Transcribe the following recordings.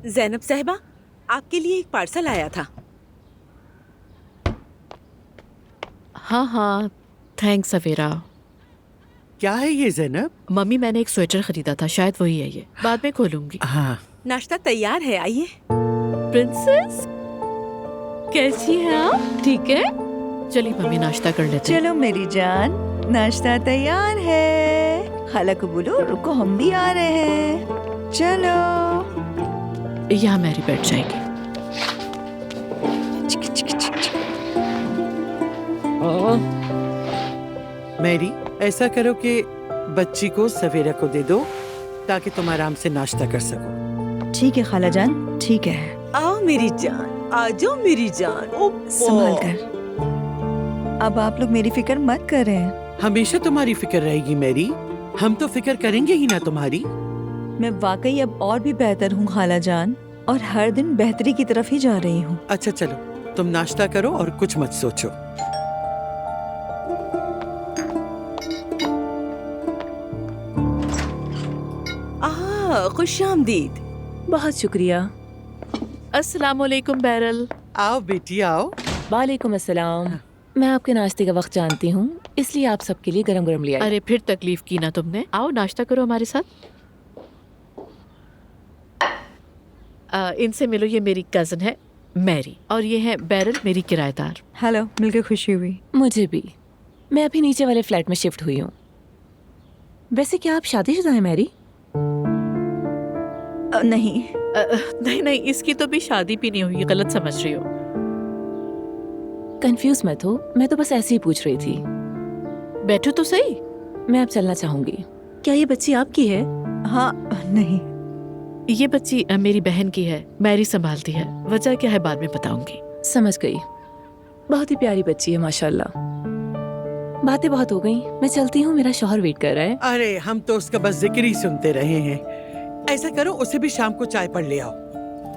ज़ैनब साहिबा, आपके लिए एक पार्सल आया था। हाँ हाँ, थैंक्स सवेरा। क्या है ये ज़ैनब? मम्मी, मैंने एक स्वेटर खरीदा था, शायद वही है ये। बाद में खोलूंगी। हाँ। नाश्ता तैयार है, आइए। प्रिंसेस, कैसी हैं आप? ठीक है, चलिए मम्मी नाश्ता कर लेते हैं। चलो मेरी जान, नाश्ता तैयार है। खाला को बोलो रुको, हम भी आ रहे हैं। चलो। यहाँ मैरी बैठ जाएगी। मैरी, ऐसा करो कि बच्ची को सवेरा को दे दो ताकि तुम आराम से नाश्ता कर सको। ठीक है खाला जान, ठीक है। आओ मेरी जान, आ जाओ मेरी जान। संभाल कर। अब आप लोग मेरी फिक्र मत करें। हमेशा तुम्हारी फिक्र रहेगी मैरी। हम तो फिक्र करेंगे ही ना तुम्हारी। मैं वाकई अब और भी बेहतर हूँ खाला जान, और हर दिन बेहतरी की तरफ ही जा रही हूँ। अच्छा चलो, तुम नाश्ता करो और कुछ मत सोचो। खुश आमदीद। बहुत शुक्रिया। अस्सलामुअलैकुम बैरल। आओ बेटी आओ। वालेकुम अस्सलाम। मैं आपके नाश्ते का वक्त जानती हूँ, इसलिए आप सबके लिए गरम गरम ले आई। अरे फिर तकलीफ की ना तुमने। आओ नाश्ता करो हमारे साथ। इनसे मिलो, ये मेरी कजन है मैरी, और ये है बैरल, मेरी किराएदार। हेलो, मिलकर खुशी हुई। मुझे भी। मैं अभी नीचे वाले फ्लैट में शिफ्ट हुई हूँ। वैसे क्या आप शादीशुदा हैं मैरी? नहीं। नहीं नहीं, इसकी तो भी शादी भी नहीं हुई, गलत समझ रही हो। कंफ्यूज मत हो, मैं तो बस ऐसे ही पूछ रही थी। बैठो तो सही। मैं अब चलना चाहूंगी। क्या ये बच्ची आपकी है? हाँ, नहीं। ये बच्ची मेरी बहन की है, मैरी संभालती है। वजह क्या है बाद में बताऊंगी। समझ गई। बहुत ही प्यारी बच्ची है माशाल्लाह। बातें बहुत हो गई, मैं चलती हूँ, मेरा शौहर वेट कर रहा है। अरे हम तो उसका बस जिक्र ही सुनते रहे हैं। ऐसा करो, उसे भी शाम को चाय पढ़ ले आओ।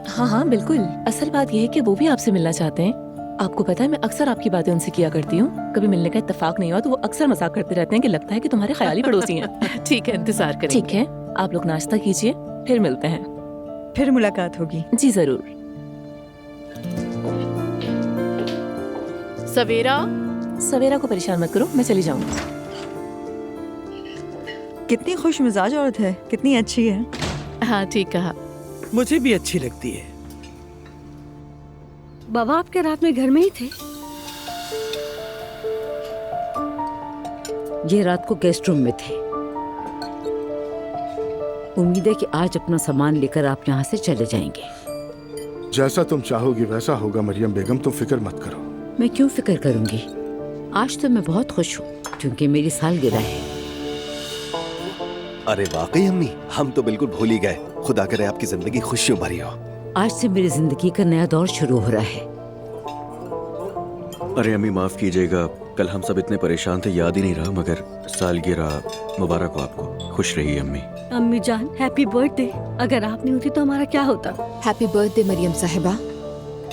हाँ हाँ बिल्कुल। असल बात यह है कि वो भी आपसे मिलना चाहते हैं। आपको पता है, मैं अक्सर आपकी बातें उनसे किया करती हूँ। कभी मिलने का इत्तेफाक नहीं हुआ तो वो अक्सर मजाक करते रहते हैं कि लगता है कि तुम्हारे ख्याली पड़ोसी हैं। ठीक है, इंतजार करेंगे। ठीक है, आप लोग नाश्ता कीजिए, फिर मिलते हैं। फिर मुलाकात होगी। जी जरूर। सवेरा। सवेरा को परेशान मत करो, मैं चली जाऊंगी। कितनी खुश मिजाज औरत है, कितनी अच्छी है। हाँ ठीक कहा। मुझे भी अच्छी लगती है। बाबा आपके रात में घर में ही थे? ये रात को गेस्ट रूम में थे। उम्मीद है कि आज अपना सामान लेकर आप यहाँ से चले जाएंगे। जैसा तुम चाहोगी वैसा होगा मरियम बेगम, तुम फिक्र मत करो। मैं क्यों फिक्र करूंगी? आज तो मैं बहुत खुश हूँ क्योंकि मेरी सालगिरह है। अरे वाकई अम्मी, हम तो बिल्कुल भूल ही गए। खुदा करे आपकी जिंदगी खुशियों भरी हो। आज से मेरी जिंदगी का नया दौर शुरू हो रहा है। अरे अम्मी माफ कीजिएगा, कल हम सब इतने परेशान थे, याद ही नहीं रहा। मगर सालगिरह मुबारक हो आपको। खुश रहिए अम्मी। अम्मी जान, हैप्पी बर्थडे। अगर आप नहीं होती तो हमारा क्या होता? हैप्पी बर्थडे मरियम साहिबा।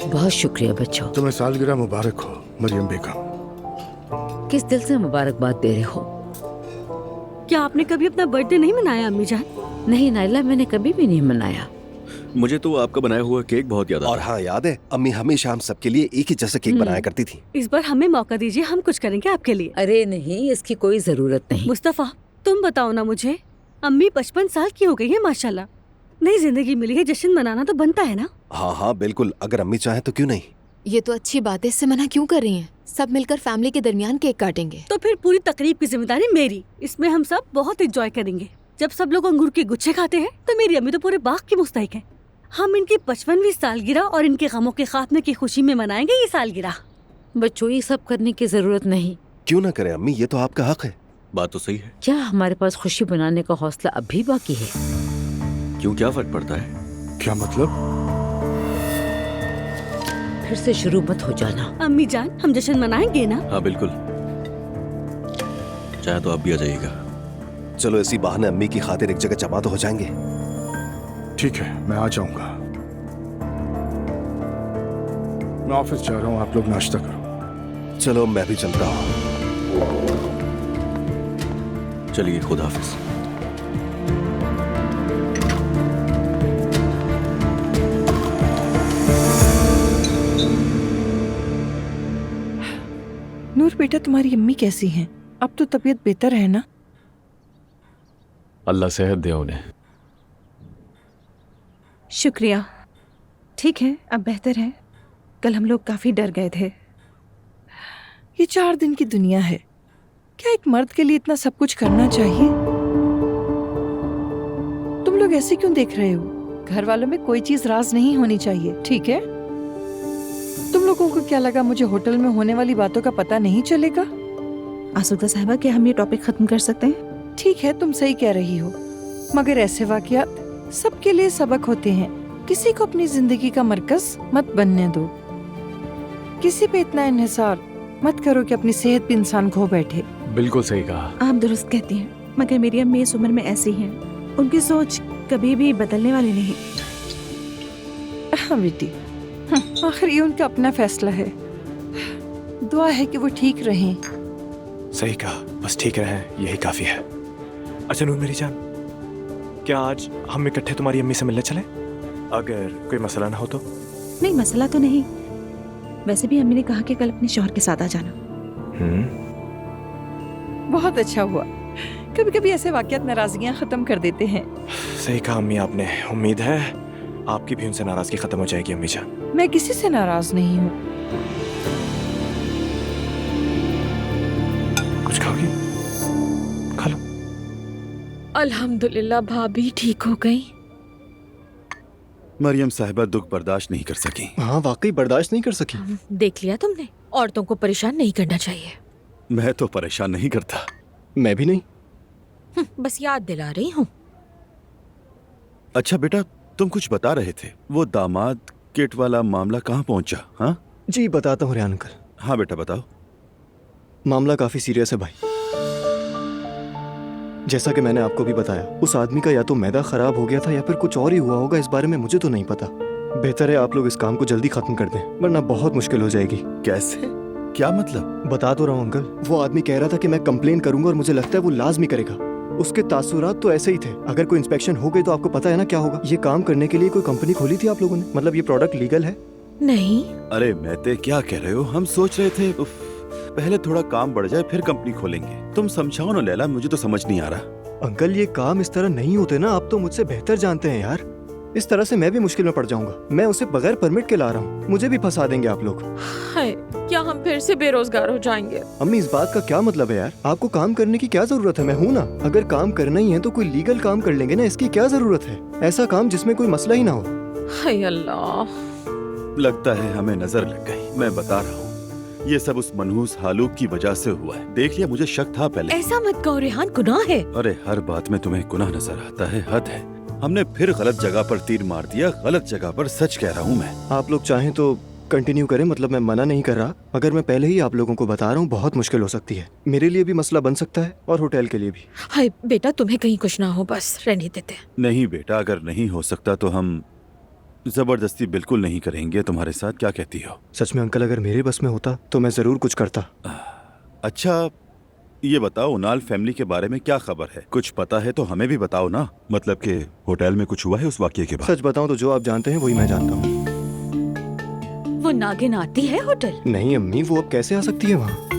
बहुत शुक्रिया बच्चों। तुम्हें सालगिरह मुबारक हो मरियम बेगम। किस दिल से मुबारकबाद दे रहे हो? क्या आपने कभी अपना बर्थडे नहीं मनाया अम्मी जान? नहीं नाइला, मैंने कभी भी नहीं मनाया। मुझे तो आपका बनाया हुआ केक बहुत याद आता है। और हाँ याद है, अम्मी हमेशा हम सबके लिए एक ही जैसा केक बनाया करती थी। इस बार हमें मौका दीजिए, हम कुछ करेंगे आपके लिए। अरे नहीं, इसकी कोई जरूरत नहीं। मुस्तफा, तुम बताओ ना मुझे। अम्मी 55 साल की हो गई है माशाल्लाह। नई जिंदगी मिली है, जश्न मनाना तो बनता है ना। हाँ हाँ बिल्कुल, अगर अम्मी चाहे तो क्यों नहीं। ये तो अच्छी बात है, इससे मना क्यों कर रही हैं? सब मिलकर फैमिली के दरमियान केक काटेंगे। तो फिर पूरी तकरीब की जिम्मेदारी मेरी। इसमें हम सब बहुत एंजॉय करेंगे। जब सब लोग अंगूर के गुच्छे खाते हैं तो मेरी अम्मी तो पूरे बाग की मुस्तहिक है। हम इनकी 55वीं सालगिरह और इनके गमों के खात्मे की खुशी में मनाएंगे ये सालगिरह। बच्चों, ये सब करने की जरूरत नहीं। क्यों ना करें अम्मी, ये तो आपका हक है। बात तो सही है। क्या हमारे पास खुशी बनाने का हौसला अब भी बाकी है? क्यों, क्या फर्क पड़ता है? क्या मतलब? फिर से शुरू मत हो जाना। अम्मी जान, हम जश्न मनाएंगे ना? हाँ बिल्कुल, चाहे तो आप भी आ जाइएगा। चलो इसी बहाने अम्मी की खातिर एक जगह जमा तो हो जाएंगे। ठीक है, मैं आ जाऊंगा। मैं ऑफिस जा रहा हूँ, आप लोग नाश्ता करो। चलो मैं भी चलता हूँ। चलिए, खुदा हाफिज। और बेटा तुम्हारी अम्मी कैसी हैं? अब तो तबीयत बेहतर है ना? अल्लाह सेहत दे उन्हें। शुक्रिया। ठीक है, अब बेहतर है। कल हम लोग काफी डर गए थे। ये 4 दिन की दुनिया है, क्या एक मर्द के लिए इतना सब कुछ करना चाहिए? तुम लोग ऐसे क्यों देख रहे हो? घर वालों में कोई चीज राज नहीं होनी चाहिए, ठीक है? तुम लोगों को क्या लगा मुझे होटल में होने वाली बातों का पता नहीं चलेगा? आसूदा साहिबा, क्या हम ये टॉपिक खत्म कर सकते हैं? ठीक है, तुम सही कह रही हो, मगर ऐसे वाकयात सबके लिए सबक होते हैं। किसी को अपनी जिंदगी का मरकज मत बनने दो। किसी पे इतना इन्हिसार मत करो कि अपनी सेहत पे इंसान खो बैठे। बिल्कुल सही कहा। आप दुरुस्त कहती हैं, मगर मेरी अम्मी इस उम्र में ऐसी हैं। उनकी सोच कभी भी बदलने वाली नहीं। हाँ बेटी, आखिर ये उनका अपना फैसला है। दुआ है कि वो ठीक रहें। सही कहा, बस ठीक रहे, यही काफी है। अच्छा नूर मेरी जान, क्या आज हम इकट्ठे तुम्हारी अम्मी से मिलने चले? अगर कोई मसला ना हो तो? नहीं, मसला तो नहीं। वैसे भी अम्मी ने कहा कि कल अपने शौहर के साथ आ जाना। बहुत अच्छा हुआ। कभी कभी ऐसे वाकयात नाराजगियां खत्म कर देते हैं। सही कहा अम्मी आपने। उम्मीद है आपकी भी उनसे नाराजगी खत्म हो जाएगी अम्मी जान। मैं किसी से नाराज नहीं हूँ। कुछ खाओगी? खा लो। अल्हम्दुलिल्लाह भाभी ठीक हो गई। मरियम साहिबा दुख बर्दाश्त नहीं कर सकी। हाँ वाकई बर्दाश्त नहीं कर सकी। देख लिया तुमने, औरतों को परेशान नहीं करना चाहिए। मैं तो परेशान नहीं करता। मैं भी नहीं। बस याद दिला रही हूँ। अच्छा बेटा, तुम कुछ बता रहे थे, वो दामाद किट वाला मामला कहाँ पहुंचा? हाँ जी बताता हूँ रियान अंकल। हाँ बेटा बताओ। मामला काफी सीरियस है भाई। जैसा कि मैंने आपको भी बताया, उस आदमी का या तो मैदा खराब हो गया था या फिर कुछ और ही हुआ होगा। इस बारे में मुझे तो नहीं पता। बेहतर है आप लोग इस काम को जल्दी खत्म कर दें, वरना बहुत मुश्किल हो जाएगी। कैसे? क्या मतलब? बता तो रहा हूँ अंकल। वो आदमी कह रहा था कि मैं कंप्लेन करूंगा और मुझे लगता है वो लाजमी करेगा। उसके तासुरात तो ऐसे ही थे। अगर कोई इंस्पेक्शन हो गई तो आपको पता है ना क्या होगा। ये काम करने के लिए कोई कंपनी खोली थी आप लोगों ने? मतलब ये प्रोडक्ट लीगल है? नहीं। अरे महते क्या कह रहे हो? हम सोच रहे थे पहले थोड़ा काम बढ़ जाए फिर कंपनी खोलेंगे। तुम समझाओ ना लैला, मुझे तो समझ नहीं आ रहा। अंकल ये काम इस तरह नहीं होते ना, आप तो मुझसे बेहतर जानते हैं यार। इस तरह से मैं भी मुश्किल में पड़ जाऊंगा। मैं उसे बगैर परमिट के ला रहा हूँ, मुझे भी फंसा देंगे आप लोग। हाय, क्या हम फिर से बेरोजगार हो जाएंगे? अम्मी इस बात का क्या मतलब है यार? आपको काम करने की क्या जरूरत है? मैं हूँ ना। अगर काम करना ही है तो कोई लीगल काम कर लेंगे ना, इसकी क्या जरूरत है? ऐसा काम जिसमें कोई मसला ही ना हो। हाय अल्लाह, लगता है हमें नजर लग गई। मैं बता रहा हूँ, ये सब उस मनहूस हालूक की वजह से हुआ है। देख लिया, मुझे शक था पहले। ऐसा मत कहो रेहान, गुनाह है। अरे हर बात में तुम्हें गुनाह नजर आता है, हद है। हमने फिर गलत जगह पर तीर मार दिया। गलत जगह पर, सच कह रहा हूँ मैं। आप लोग चाहें तो कंटिन्यू करें, मतलब मैं मना नहीं कर रहा। अगर मैं पहले ही आप लोगों को बता रहा हूँ, बहुत मुश्किल हो सकती है। मेरे लिए भी मसला बन सकता है और होटल के लिए भी। हाय बेटा, तुम्हें कहीं कुछ ना हो, बस रहने देते। नहीं बेटा, अगर नहीं हो सकता तो हम जबरदस्ती बिल्कुल नहीं करेंगे तुम्हारे साथ। क्या कहती हो? सच में अंकल, अगर मेरे बस में होता तो मैं जरूर कुछ करता। अच्छा ये बताओ, उनाल फैमिली के बारे में क्या खबर है? कुछ पता है तो हमें भी बताओ ना। मतलब कि होटल में कुछ हुआ है उस वाकये के बाद? सच बताऊं तो जो आप जानते हैं वही मैं जानता हूँ। वो नागिन आती है होटल? नहीं अम्मी, वो अब कैसे आ सकती है वहाँ?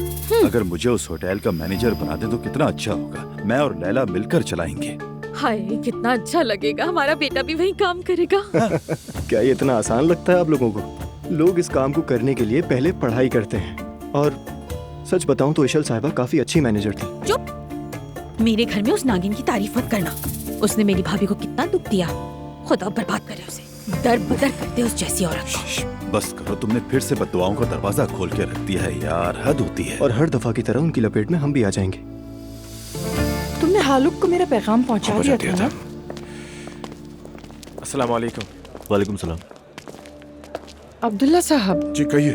अगर मुझे उस होटल का मैनेजर बना दे तो कितना अच्छा होगा। मैं और लैला मिलकर चलाएंगे। हाय कितना अच्छा लगेगा, हमारा बेटा भी वहीं काम करेगा। क्या ये इतना आसान लगता है आप लोगों को? लोग इस काम को करने के लिए पहले पढ़ाई करते हैं। और सच बताऊं तो इशल साहिबा काफी अच्छी मैनेजर थी। चुप, मेरे घर में उस नागिन की तारीफ मत करना। उसने मेरी भाभी को कितना दुख दिया, खुदा बर्बाद करे उसे। दर बदर करते उस जैसी औरत। बस करो, तुमने फिर से बददुआओं का दरवाजा खोल के रख दिया है यार, हद होती है। और हर दफा की तरह उनकी लपेट में हम भी आ जाएंगे। तुमने हालुक को मेरा पैगाम पहुंचा दिया था ना? अस्सलाम वालेकुम। वालेकुम सलाम। अब्दुल्ला साहब। जी कहिए।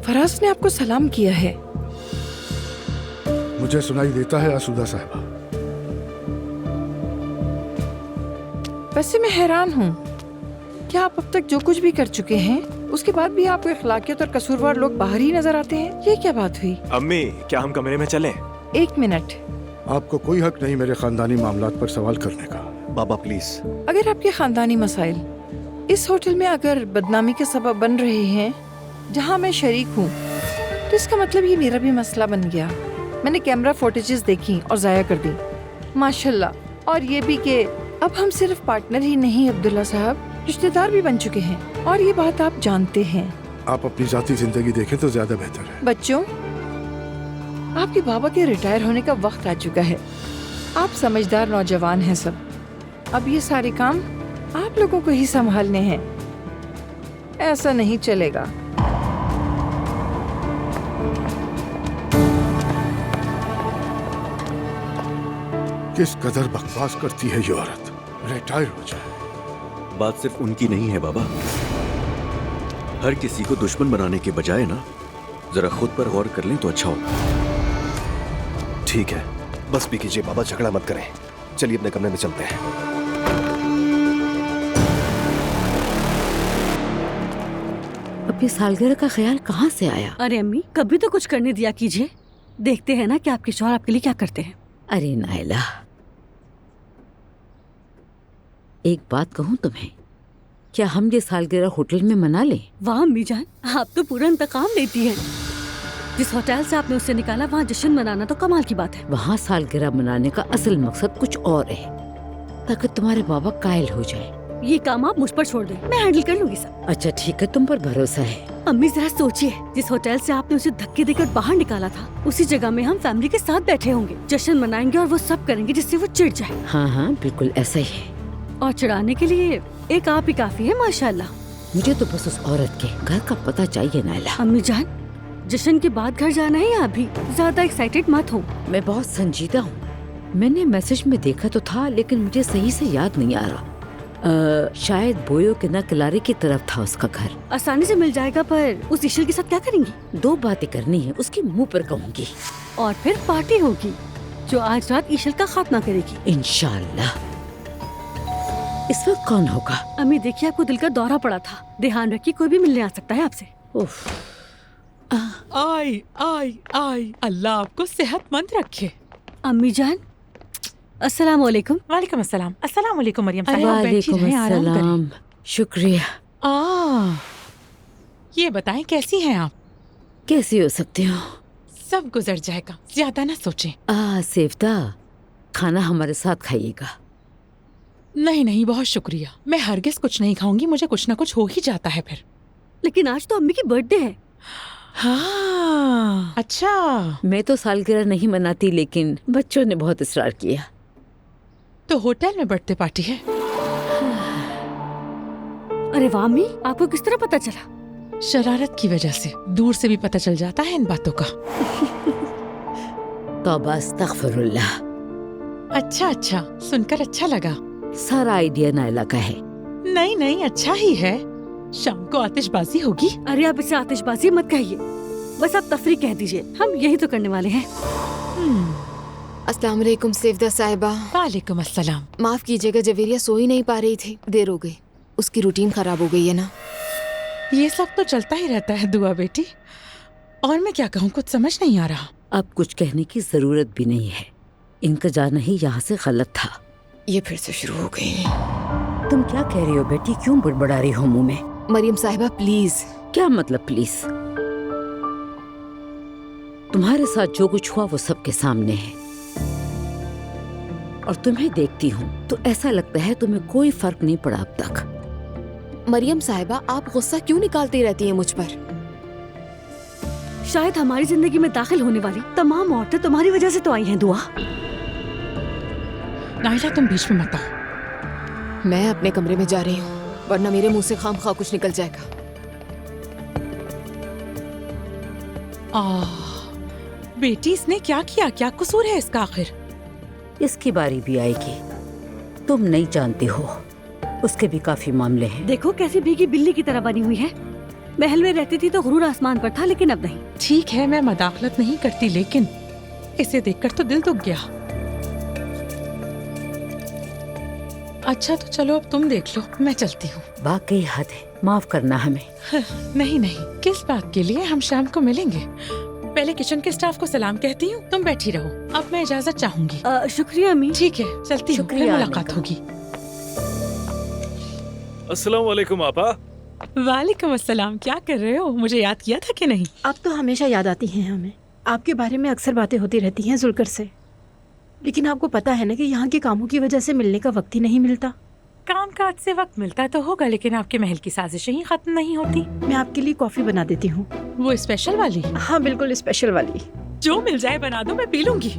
फराज ने आपको सलाम किया है। मुझे सुनाई देता है आसूदा साहिबा। वैसे मैं हैरान हूँ, क्या आप अब तक जो कुछ भी कर चुके हैं उसके बाद भी आपको इखलाकियत और कसूरवार लोग बाहर ही नजर आते हैं? ये क्या बात हुई? अम्मी क्या हम कमरे में चलें? 1 मिनट। आपको कोई हक नहीं मेरे खानदानी मामलात पर सवाल करने का। बाबा प्लीज। अगर आपके खानदानी मसाइल इस होटल में अगर बदनामी के सबब बन रहे हैं जहाँ मैं शरीक हूँ, तो इसका मतलब ये मेरा भी मसला बन गया। मैंने कैमरा फुटेजेस देखी और जाया कर दी माशाल्लाह। और ये भी कि अब हम सिर्फ पार्टनर ही नहीं अब्दुल्ला साहब, रिश्तेदार भी बन चुके हैं, और ये बात आप जानते हैं। आप अपनी जाती जिंदगी देखें तो ज्यादा बेहतर है। बच्चों, आपके बाबा के रिटायर होने का वक्त आ चुका है। आप समझदार नौजवान हैं सब। अब ये सारे काम आप लोगों को ही संभालने हैं। ऐसा नहीं चलेगा। किस कदर बकवास करती है ये औरत। रिटायर हो जाए। बात सिर्फ उनकी नहीं है बाबा। हर किसी को दुश्मन बनाने के बजाय ना जरा खुद पर गौर कर लें तो अच्छा होगा। ठीक है, बस भी कीजिए बाबा, झगड़ा मत करें। चलिए अपने कमरे में चलते हैं। अपनी सालगिरह का ख्याल कहाँ से आया? अरे अम्मी, कभी तो कुछ करने दिया कीजिए। देखते हैं ना कि आपके शौहर आपके लिए क्या करते हैं। अरे नायला, एक बात कहूँ तुम्हें, क्या हम ये सालगिरह होटल में मना लें? वाह अम्मी जान, आप तो पूरा इंतकाम लेती हैं। जिस होटल से आपने उससे निकाला वहाँ जश्न मनाना तो कमाल की बात है। वहाँ सालगिरह मनाने का असल मकसद कुछ और है, ताकि तुम्हारे बाबा कायल हो जाए। ये काम आप मुझ पर छोड़ दें, मैं हैंडल कर लूंगी सब। अच्छा ठीक है, तुम पर भरोसा है। अम्मी जरा सोचिए, जिस होटल से आपने उसे धक्के देकर बाहर निकाला था, उसी जगह में हम फैमिली के साथ बैठे होंगे, जश्न मनाएंगे और वो सब करेंगे जिससे वो चिढ़ जाए। हाँ हाँ बिल्कुल ऐसा ही है। और चिढ़ाने के लिए एक आप ही काफी है माशाल्लाह। मुझे तो बस उस औरत के घर का पता चाहिए नायला। अम्मी जान, जश्न के बाद घर जाना है या अभी? ज्यादा एक्साइटेड मत हो। मैं बहुत संजीदा हूँ। मैंने मैसेज में देखा तो था, लेकिन मुझे सही से याद नहीं आ रहा। शायद बोयो के ना किलारे की तरफ था उसका घर। आसानी से मिल जाएगा, पर उस ईशल के साथ क्या करेंगी? 2 बातें करनी है, उसके मुंह पर कहूँगी। और फिर पार्टी होगी जो आज रात ईशल का खात्मा करेगी इंशाल्लाह। इस वक्त कौन होगा? अम्मी देखिए, आपको दिल का दौरा पड़ा था। ध्यान रखिए, कोई भी मिलने आ सकता है आपसे। आई आई आई, अल्लाह आपको सेहतमंद रखे। अम्मी जान, अस्सलाम वालेकुम। वालेकुम अस्सलाम। अस्सलाम वालेकुम मरियम। वालेकुम अस्सलाम। शुक्रिया। ये बताएं कैसी हैं आप? कैसी हो सकती हो? सब गुजर जाएगा, ज्यादा ना सोचें। सेफ्ता, खाना हमारे साथ खाइएगा। नहीं नहीं, बहुत शुक्रिया। मैं हरगिज कुछ नहीं खाऊंगी, मुझे कुछ ना कुछ हो ही जाता है फिर। लेकिन आज तो अम्मी की बर्थडे है। हाँ अच्छा। मैं तो सालगिरह नहीं मनाती, लेकिन बच्चों ने बहुत इस्रार किया। तो होटल में बर्थडे पार्टी है? अरे वाह अम्मी, आपको किस तरह पता चला? शरारत की वजह से। दूर से भी पता चल जाता है इन बातों का। तौबा अस्तगफिरुल्लाह। अच्छा अच्छा, सुनकर अच्छा लगा। सारा आइडिया नायला का है। नहीं नहीं, अच्छा ही है। शाम को आतिशबाजी होगी। अरे आप इसे आतिशबाजी मत कहिए, बस आप तफरी कह दीजिए, हम यही तो करने वाले हैं। अस्सलाम वालेकुम सेवदा साहिबा। वालेकुम अस्सलाम। माफ कीजिएगा, जवेरिया सो ही नहीं पा रही थी, देर हो गई। उसकी रूटीन खराब हो गई है ना। ये सब तो चलता ही रहता है दुआ बेटी। और मैं क्या कहूँ, कुछ समझ नहीं आ रहा। अब कुछ कहने की जरूरत भी नहीं है। इनका जाना ही यहाँ से गलत था। ये फिर से शुरू हो गई। तुम क्या कह रही हो बेटी? क्यों बड़बड़ा रही हो मुंह में? मरियम साहिबा प्लीज। क्या मतलब प्लीज? तुम्हारे साथ जो कुछ हुआ वो सबके सामने है, और तुम्हें देखती हूँ तो ऐसा लगता है तुम्हें कोई फर्क नहीं पड़ा अब तक। मरियम साहिबा, आप गुस्सा क्यों निकालती रहती हैं मुझ पर? शायद हमारी जिंदगी में दाखिल होने वाली तमाम औरतें तुम्हारी वजह से तो आई हैं दुआ। नाइला तुम बीच में मत आओ। मैं अपने कमरे में जा रही हूँ, वरना मेरे मुंह से खामखा कुछ निकल जाएगा। बेटी, इसने क्या किया? क्या कसूर है इसका आखिर? इसकी बारी भी आएगी। तुम नहीं जानती हो, उसके भी काफी मामले हैं। देखो कैसी भीगी बिल्ली की तरह बनी हुई है। महल में रहती थी तो गुरूर आसमान पर था, लेकिन अब नहीं। ठीक है, मैं मदाखलत नहीं करती, लेकिन इसे देखकर तो दिल दुख गया। अच्छा तो चलो अब तुम देख लो, मैं चलती हूँ। वाकई हद है, माफ करना हमें। नहीं नहीं, किस बात के लिए? हम शाम को मिलेंगे। पहले किचन के स्टाफ को सलाम कहती हूँ, तुम बैठी रहो। अब मैं इजाजत चाहूंगी। शुक्रिया अम्मी। ठीक है, चलती हूँ, फिर मुलाकात होगी। अस्सलाम वालेकुम आपा। वालेकुम अस्सलाम। क्या कर रहे हो? मुझे याद किया था कि नहीं? आप तो हमेशा याद आती हैं हमें। आपके बारे में अक्सर बातें होती रहती हैं जुलकर से, लेकिन आपको पता है ना कि यहाँ के कामों की वजह से मिलने का वक्त ही नहीं मिलता। काम काज से वक्त मिलता तो होगा, लेकिन आपके महल की साजिशें ही खत्म नहीं होती। मैं आपके लिए कॉफी बना देती हूँ। वो स्पेशल वाली? हाँ बिल्कुल स्पेशल वाली। जो मिल जाए बना दो, मैं पी लूंगी।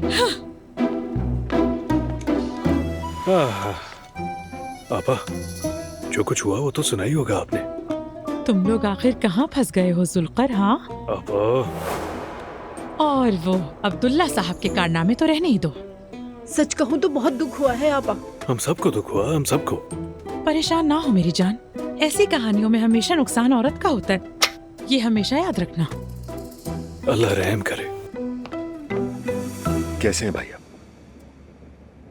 आपा, जो कुछ हुआ वो तो सुना ही होगा आपने। तुम लोग आखिर कहाँ फंस गए हो जुल्कर? हाँ और वो अब्दुल्ला साहब के कारनामे तो रहने ही दो। सच कहूँ तो बहुत दुख हुआ है आपा। हम सबको दुख हुआ, हम सबको। परेशान ना हो मेरी जान, ऐसी कहानियों में हमेशा नुकसान औरत का होता है, ये हमेशा याद रखना। अल्लाह रहम करे। कैसे हैं भाई आप?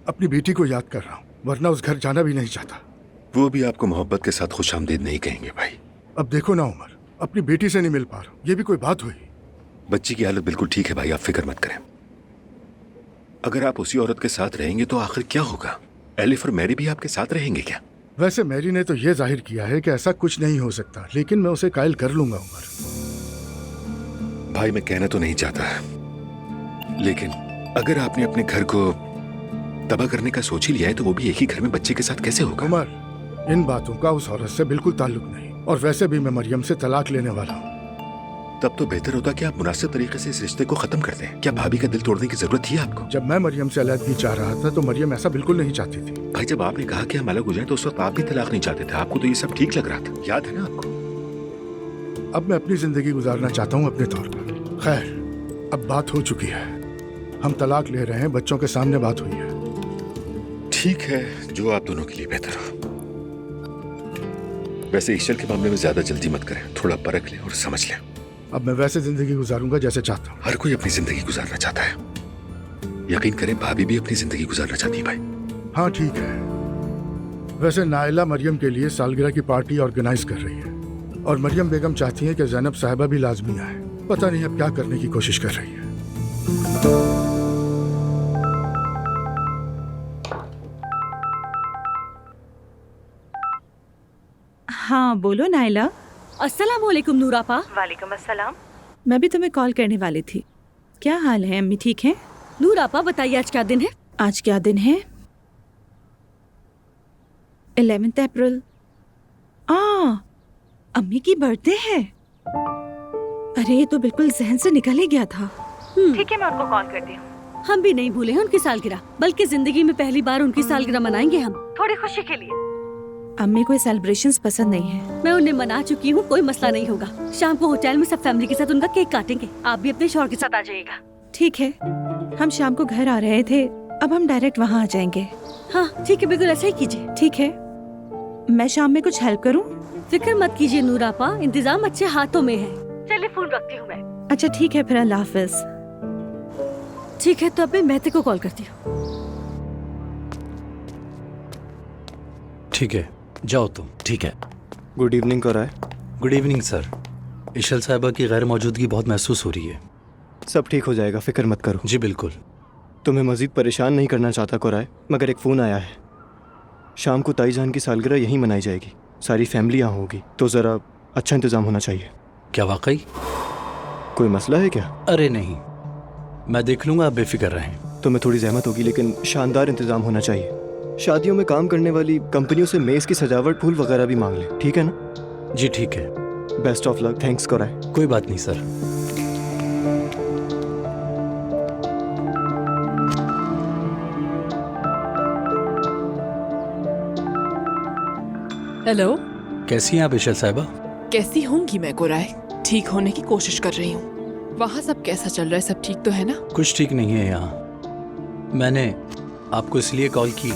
अपनी बेटी को याद कर रहा हूँ, वरना उस घर जाना भी नहीं चाहता। वो भी आपको मोहब्बत के साथ खुशामदीद नहीं कहेंगे भाई। अब देखो ना उमर, अपनी बेटी से नहीं मिल पा रहा, ये भी कोई बात हुई? बच्ची की हालत बिल्कुल ठीक है भाई, आप फिक्र मत करें। अगर आप उसी औरत के साथ रहेंगे तो आखिर क्या होगा? एलिफ और मैरी भी आपके साथ रहेंगे क्या? वैसे मैरी ने तो ये जाहिर किया है कि ऐसा कुछ नहीं हो सकता, लेकिन मैं उसे कायल कर लूंगा उमर। भाई मैं कहना तो नहीं चाहता, लेकिन अगर आपने अपने घर को तबाह करने का सोच ही लिया है तो वो भी एक ही घर में बच्चे के साथ कैसे होगा? उमर, इन बातों का उस औरत से बिल्कुल ताल्लुक नहीं, और वैसे भी मैं मरियम से तलाक लेने वाला हूँ। तब तो बेहतर होता कि आप मुनासिब तरीके से इस रिश्ते को खत्म कर दें। क्या भाभी का दिल तोड़ने की जरूरत थी आपको? जब मैं मरियम से अलग चाह रहा था तो मरियम ऐसा बिल्कुल नहीं चाहती थी। भाई जब आपने कहा कि हम अलग हो जाएं तो उस वक्त आप भी तलाक नहीं चाहते थे, आपको तो ये सब ठीक लग रहा था, याद है ना आपको? अब मैं अपनी जिंदगी गुजारना चाहता हूँ अपने तौर पर। खैर, अब बात हो चुकी है, हम तलाक ले रहे हैं, बच्चों के सामने बात हुई है। ठीक है, जो आप दोनों के लिए बेहतर हो। वैसे ईशल के मामले में ज्यादा जल्दी मत करें, थोड़ा परख लें और समझ लें। अब मैं वैसे जिंदगी गुजारूंगा जैसे चाहता हूँ। हर कोई अपनी जिंदगी गुजारना चाहता है, यकीन करें भाभी भी अपनी जिंदगी गुजारना चाहती है भाई। हाँ ठीक है। वैसे नाइला मरियम के लिए सालगिरह की पार्टी ऑर्गेनाइज कर रही है, और मरियम बेगम चाहती है कि ज़ैनब साहिबा भी लाजमी आए। पता नहीं अब क्या करने की कोशिश कर रही है। हाँ बोलो नाइला। अस्सलाम वालेकुम नूरापा। वालेकुम अस्सलाम। मैं भी तुम्हें कॉल करने वाली थी। क्या हाल है? अम्मी ठीक है? नूरापा बताइए आज क्या दिन है? आज क्या दिन है? 11 अप्रैल। अम्मी की बर्थडे है। अरे ये तो बिल्कुल जहन से निकल ही गया था। ठीक है, मैं उनको कॉल करती हूँ। हम भी नहीं भूले हैं उनकी सालगिरह, बल्कि जिंदगी में पहली बार उनकी सालगिरह मनाएंगे हम, थोड़ी खुशी के लिए। अम्मी को सेलिब्रेशंस पसंद नहीं है। मैं उन्हें मना चुकी हूँ, कोई मसला नहीं होगा। शाम को होटल में सब फैमिली के साथ उनका केक काटेंगे, आप भी अपने शौहर के साथ आ जाइएगा। ठीक है, हम शाम को घर आ रहे थे, अब हम डायरेक्ट वहाँ आ जाएंगे। हाँ ठीक है, बिल्कुल ऐसा ही कीजिए। ठीक है, मैं शाम में कुछ हेल्प करूँ? फिक्र मत कीजिए नूरापा, इंतजाम अच्छे हाथों में है। चलिए फोन रखती हूँ मैं। अच्छा ठीक है, फिर अल्लाह हाफिज। ठीक है, तो अब मैं महते को कॉल करती हूँ। ठीक है, जाओ तुम। ठीक है। गुड इवनिंग कराए। Good evening sir. इशल साहिबा की गैर मौजूदगी बहुत महसूस हो रही है। सब ठीक हो जाएगा, फिक्र मत करो। जी बिल्कुल। तुम्हें मजीद परेशान नहीं करना चाहता कोराए, मगर एक फ़ोन आया है। शाम को ताईजान की सालगिरह यहीं मनाई जाएगी, सारी फैमिली यहाँ होगी, तो ज़रा अच्छा इंतज़ाम होना चाहिए। क्या वाकई? कोई मसला है क्या? अरे नहीं, मैं देख लूँगा, आप बेफिक्र रहें। तुम्हें थोड़ी जहमत होगी, लेकिन शानदार इंतज़ाम होना चाहिए। शादियों में काम करने वाली कंपनियों से मेज़ की सजावट, फूल वगैरह भी मांग लें, ठीक है ना? जी ठीक है। Best of luck. थैंक्स कोराए। कोई बात नहीं सर। हेलो। कैसी हैं आप इशल साहिबा? कैसी होंगी मैं कोराए, ठीक होने की कोशिश कर रही हूँ। वहाँ सब कैसा चल रहा है? सब ठीक तो है ना? कुछ ठीक नहीं है यहाँ। मैंने आपको इसलिए कॉल की,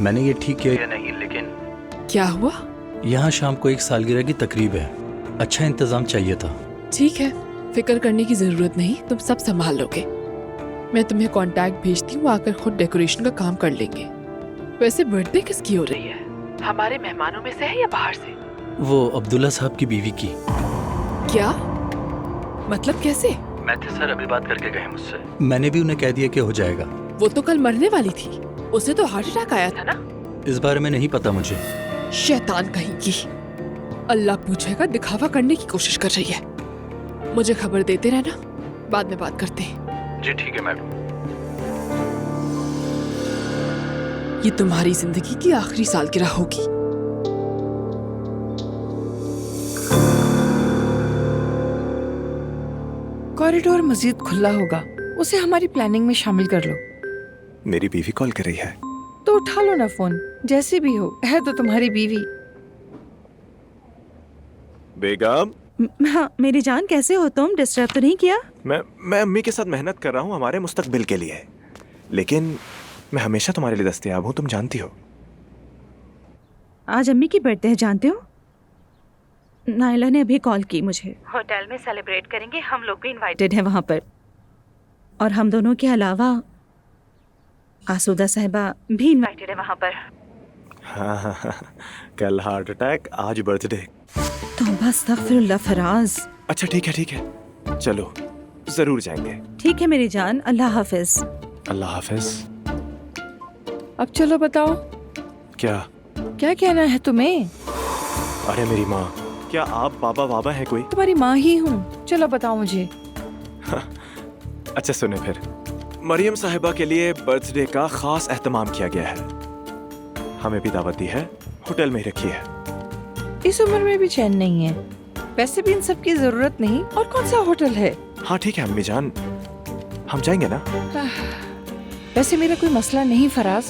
मैंने ये ठीक किया या नहीं, लेकिन क्या हुआ? यहाँ शाम को एक सालगिरह की तकरीब है, अच्छा इंतजाम चाहिए था। ठीक है, फिक्र करने की जरूरत नहीं, तुम सब संभाल लोगे। मैं तुम्हें कांटेक्ट भेजती हूँ, आकर खुद डेकोरेशन का काम कर लेंगे। वैसे बर्थडे किसकी हो रही है? हमारे मेहमानों में से है या बाहर से? वो अब्दुल्ला साहब की बीवी की। क्या मतलब, कैसे? मैथे सर अभी बात करके गए मुझसे, मैंने भी उन्हें कह दिया कि हो जाएगा। वो तो कल मरने वाली थी, उसे तो हार्ट अटैक आया था ना? इस बारे में नहीं पता मुझे, शैतान कहेंगी। अल्लाह पूछेगा, दिखावा करने की कोशिश कर रही है। मुझे खबर देते रहना, बाद में बात करते हैं। जी ठीक है मैडम। ये तुम्हारी जिंदगी की आखिरी सालगिरह होगी। कॉरिडोर मजीद खुला होगा, उसे हमारी प्लानिंग में शामिल कर लो। मेरी बीवी कॉल कर रही है। तो उठा लो ना फोन, जैसे भी हो, है तो तुम्हारी बीवी। बेगम। हाँ मेरी जान, कैसे हो तुम? डिस्टर्ब तो नहीं किया? मैं अम्मी के साथ मेहनत कर रहा हूँ हमारे मुस्तकबिल के लिए, लेकिन मैं हमेशा तुम्हारे लिए दस्तयाब हूँ, तुम जानती हो। आज अम्मी की बर्थडे है, जानते हो? नायला ने अभी कॉल की मुझे। होटल में सेलिब्रेट करेंगे, हम लोग भी इनवाइटेड हैं वहाँ पर। और हम दोनों के अलावा आसूदा साहिबा भी इनवाइटेड है वहाँ पर। हाँ, कल हार्ट अटैक, आज बर्थडे। तौबा अस्तगफिरुल्लाह फराज। अच्छा ठीक है, चलो जरूर जाएंगे। ठीक है मेरी जान, अल्लाह हाफिज। अल्लाह हाफिज। अब चलो बताओ, क्या कहना है तुम्हें? अरे मेरी माँ, क्या आप बाबा हैं कोई? तुम्हारी माँ ही हूँ, चलो बताओ मुझे। अच्छा सुने फिर, मरियम साहिबा के लिए बर्थडे का खास एहतमाम किया गया है। हमें भी दावत दी है, होटल में ही रखी है। इस उम्र में भी चैन नहीं है, वैसे भी इन सब की जरूरत नहीं। और कौन सा होटल है? हाँ ठीक है अम्मी जान, हम जाएंगे ना। वैसे मेरा कोई मसला नहीं फराज,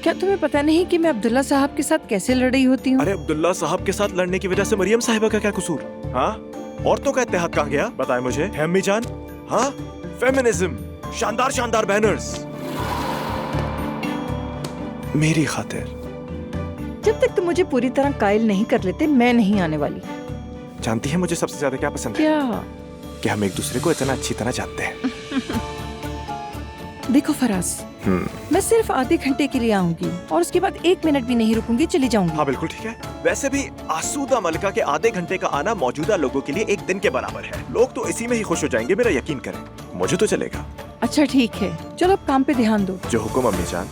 क्या तुम्हें पता नहीं कि मैं अब्दुल्ला साहब के साथ कैसे लड़ी होती हूँ? अरे अब्दुल्ला साहब के साथ लड़ने की वजह से मरियम साहिबा का क्या कसूर? हाँ, औरतों का इत्तेहाद कहाँ गया बताए मुझे। है अम्मी जान? हाँ, फेमिनिज्म, शानदार बैनर्स मेरी खातिर। जब तक तुम मुझे पूरी तरह कायल नहीं कर लेते, मैं नहीं आने वाली। जानती है मुझे सबसे ज्यादा क्या पसंद है? क्या? कि हम एक दूसरे को इतना अच्छी तरह जानते हैं। देखो फराज, मैं सिर्फ आधे घंटे के लिए आऊंगी और उसके बाद 1 मिनट भी नहीं रुकूंगी, चली जाऊंगी। हाँ बिल्कुल ठीक है। वैसे भी आसूदा मलिका के आधे घंटे का आना मौजूदा लोगों के लिए 1 दिन के बराबर है। लोग तो इसी में ही खुश हो जाएंगे, मेरा यकीन करें। मुझे तो चलेगा। अच्छा ठीक है, चलो अब काम पे ध्यान दो। जो हुक्म अम्मी जान।